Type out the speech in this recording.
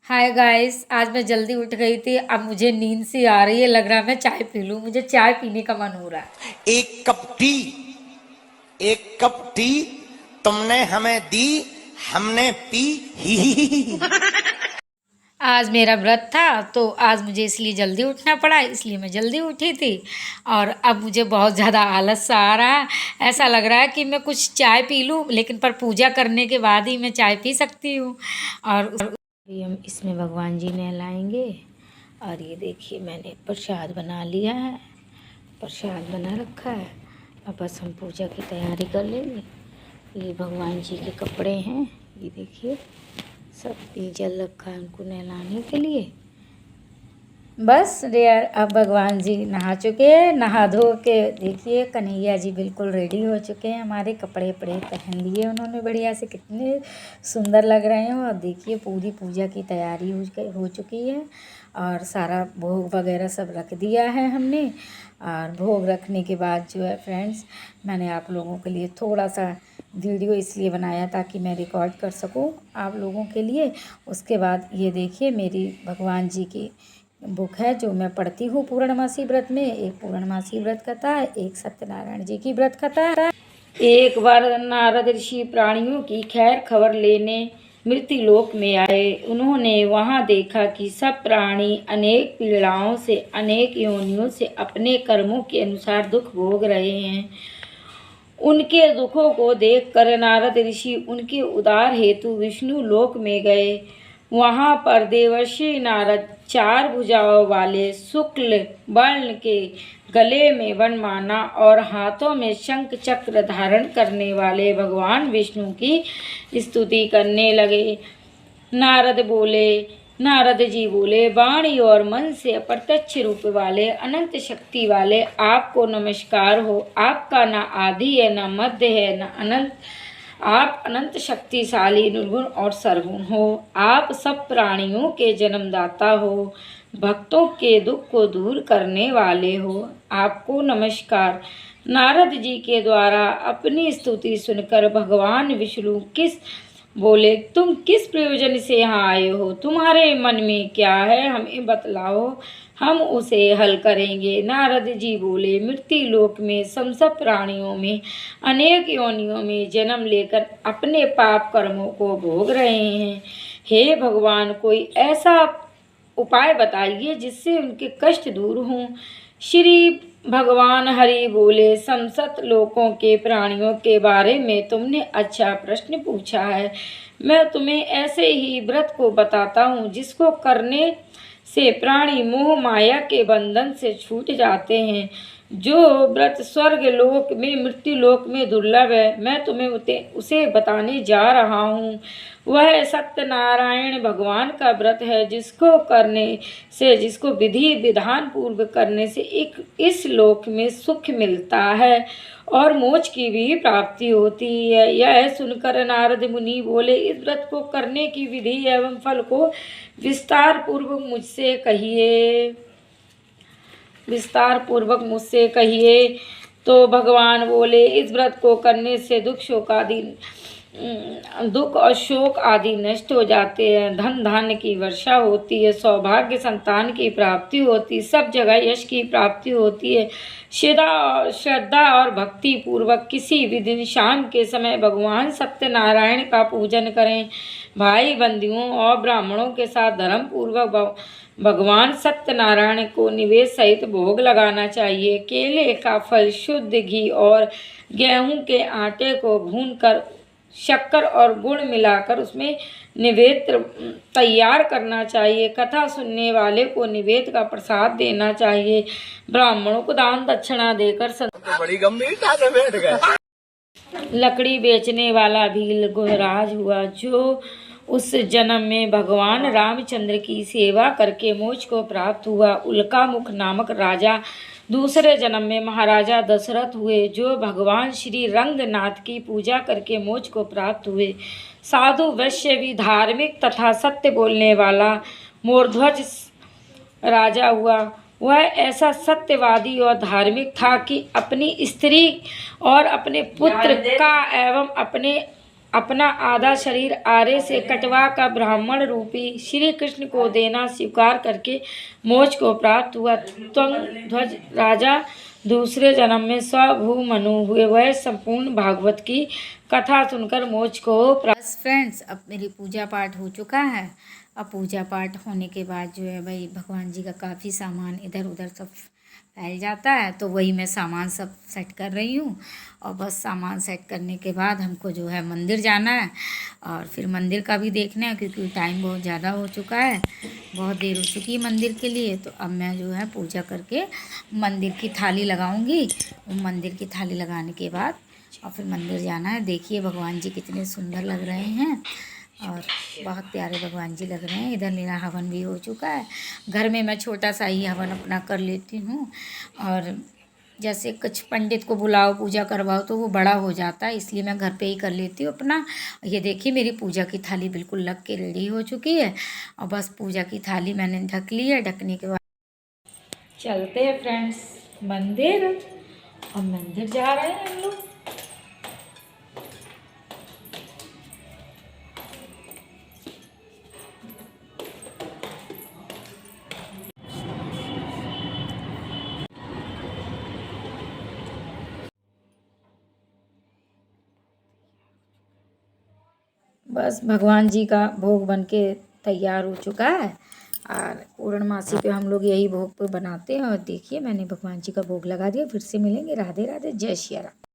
Hi guys, आज मैं जल्दी उठ गई थी। अब मुझे नींद सी आ रही है। लग रहा है मैं चाय पी लूं। मुझे चाय पीने का मन हो रहा है। एक कप टी एक कप टी तुमने हमें दी, हमने पी। ही। आज मेरा व्रत था तो आज मुझे इसलिए जल्दी उठना पड़ा, इसलिए मैं जल्दी उठी थी। और अब मुझे बहुत ज़्यादा आलस सा आ रहा है। ऐसा लग रहा है कि मैं कुछ चाय पी लूं, लेकिन पर पूजा करने के बाद ही मैं चाय पी सकती हूँ। और अभी हम इसमें भगवान जी नहलाएंगे। और ये देखिए, मैंने प्रसाद बना लिया है, प्रसाद बना रखा है। अब बस हम पूजा की तैयारी कर लेंगे। ये भगवान जी के कपड़े हैं, ये देखिए, सब ये जल रखा है उनको नहलाने के लिए। बस यार, अब भगवान जी नहा चुके हैं। नहा धो के देखिए कन्हैया जी बिल्कुल रेडी हो चुके हैं। हमारे कपड़े वपड़े पहन लिए उन्होंने बढ़िया से, कितने सुंदर लग रहे हैं। और देखिए पूरी पूजा की तैयारी हो चुकी है। और सारा भोग वगैरह सब रख दिया है हमने। और भोग रखने के बाद जो है फ्रेंड्स, मैंने आप लोगों के लिए थोड़ा सा वीडियो इसलिए बनाया ताकि मैं रिकॉर्ड कर सकूं आप लोगों के लिए। उसके बाद ये देखिए मेरी भगवान जी की बुक है जो मैं पढ़ती हूँ पूर्णमासी व्रत में। एक पूर्णमासी व्रत कथा है, एक सत्यनारायण जी की व्रत कथा है। एक बार नारद ऋषि प्राणियों की खैर खबर लेने मृत्युलोक में आए। उन्होंने वहां देखा कि सब प्राणी अनेक पीड़ाओं से, अनेक योनियों से अपने कर्मों के अनुसार दुख भोग रहे हैं। उनके दुखों को देखकर नारद ऋषि उनके उद्धार हेतु विष्णु लोक में गए। वहां पर देवर्षि नारद चार भुजाओं वाले शुक्ल वर्ण के, गले में वनमाला और हाथों में शंख चक्र धारण करने वाले भगवान विष्णु की स्तुति करने लगे। नारद जी बोले, वाणी और मन से अप्रत्यक्ष रूप वाले, अनंत शक्ति वाले, आपको नमस्कार हो। आपका न आदि है, न मध्य है, न अनंत। आप अनंत शक्तिशाली, निर्गुण और सर्वगुण हो। आप सब प्राणियों के जन्मदाता हो, भक्तों के दुख को दूर करने वाले हो। आपको नमस्कार। नारद जी के द्वारा अपनी स्तुति सुनकर भगवान विष्णु बोले, तुम किस प्रयोजन से यहाँ आए हो? तुम्हारे मन में क्या है, हमें बतलाओ, हम उसे हल करेंगे। नारद जी बोले, मृत्यु लोक में सब प्राणियों में अनेक योनियों में जन्म लेकर अपने पाप कर्मों को भोग रहे हैं। हे भगवान, कोई ऐसा उपाय बताइए जिससे उनके कष्ट दूर हों। श्री भगवान हरि बोले, समस्त लोकों के प्राणियों के बारे में तुमने अच्छा प्रश्न पूछा है। मैं तुम्हें ऐसे ही व्रत को बताता हूँ जिसको करने से प्राणी मोह माया के बंधन से छूट जाते हैं। जो व्रत स्वर्ग लोक में, मृत्यु लोक में दुर्लभ है, मैं तुम्हें उसे बताने जा रहा हूँ। वह सत्यनारायण भगवान का व्रत है जिसको करने से, जिसको विधि विधान पूर्व करने से इस लोक में सुख मिलता है और मोक्ष की भी प्राप्ति होती है। यह सुनकर नारद मुनि बोले, इस व्रत को करने की विधि एवं फल को विस्तार पूर्वक मुझसे कहिए। तो भगवान बोले, इस व्रत को करने से दुख और शोक आदि नष्ट हो जाते हैं। धन धान्य की वर्षा होती है, सौभाग्य संतान की प्राप्ति होती, सब जगह यश की प्राप्ति होती है। श्रद्धा और भक्ति पूर्वक किसी भी दिन शाम के समय भगवान सत्यनारायण का पूजन करें। भाई बंधुओं और ब्राह्मणों के साथ धर्म पूर्वक भगवान सत्यनारायण को निवेद सहित भोग लगाना चाहिए। केले का फल, शुद्ध घी और गेहूं के आटे को भूनकर शक्कर और गुड़ मिलाकर उसमें निवेद तैयार करना चाहिए। कथा सुनने वाले को निवेद का प्रसाद देना चाहिए। ब्राह्मणों को दान दक्षिणा देकर बड़ी गंभीरता से बैठ गए। लकड़ी बेचने वाला भील गुहराज हुआ, जो उस जन्म में भगवान रामचंद्र की सेवा करके मोक्ष को प्राप्त हुआ। उल्कामुख नामक राजा दूसरे जन्म में महाराजा दशरथ हुए, जो भगवान श्री रंगनाथ की पूजा करके मोक्ष को प्राप्त हुए। साधु वैश्य भी धार्मिक तथा सत्य बोलने वाला मोरध्वज राजा हुआ। वह ऐसा सत्यवादी और धार्मिक था कि अपनी स्त्री और अपने पुत्र का एवं अपने अपना आधा शरीर आरे से कटवा कर ब्राह्मण रूपी श्री कृष्ण को देना स्वीकार करके मोक्ष को प्राप्त हुआ। त्वं ध्वज राजा दूसरे जन्म में स्वभू मनु हुए। वह संपूर्ण भागवत की कथा सुनकर मोक्ष को प्राप्त। फ्रेंड्स, अब मेरी पूजा पाठ हो चुका है। अब पूजा पाठ होने के बाद जो है भाई भगवान जी का काफ़ी सामान इधर उधर सब फैल जाता है, तो वही मैं सामान सब सेट कर रही हूँ। और बस सामान सेट करने के बाद हमको जो है मंदिर जाना है, और फिर मंदिर का भी देखना है क्योंकि टाइम बहुत ज़्यादा हो चुका है, बहुत देर हो चुकी है मंदिर के लिए। तो अब मैं जो है पूजा करके मंदिर की थाली लगाऊंगी। मंदिर की थाली लगाने के बाद और फिर मंदिर जाना है। देखिए भगवान जी कितने सुंदर लग रहे हैं और बहुत प्यारे भगवान जी लग रहे हैं। इधर मेरा हवन भी हो चुका है। घर में मैं छोटा सा ही हवन अपना कर लेती हूँ, और जैसे कुछ पंडित को बुलाओ पूजा करवाओ तो वो बड़ा हो जाता है, इसलिए मैं घर पे ही कर लेती हूँ अपना। ये देखिए मेरी पूजा की थाली बिल्कुल लग के रेडी हो चुकी है, और बस पूजा की थाली मैंने ढक ली है। ढकने के बाद चलते हैं फ्रेंड्स मंदिर, और मंदिर जा रहे हैं हम लोग। बस भगवान जी का भोग बन के तैयार हो चुका है, और पूर्णमासी पे हम लोग यही भोग पे बनाते हैं। और देखिए मैंने भगवान जी का भोग लगा दिया। फिर से मिलेंगे। राधे राधे, जय श्री राम।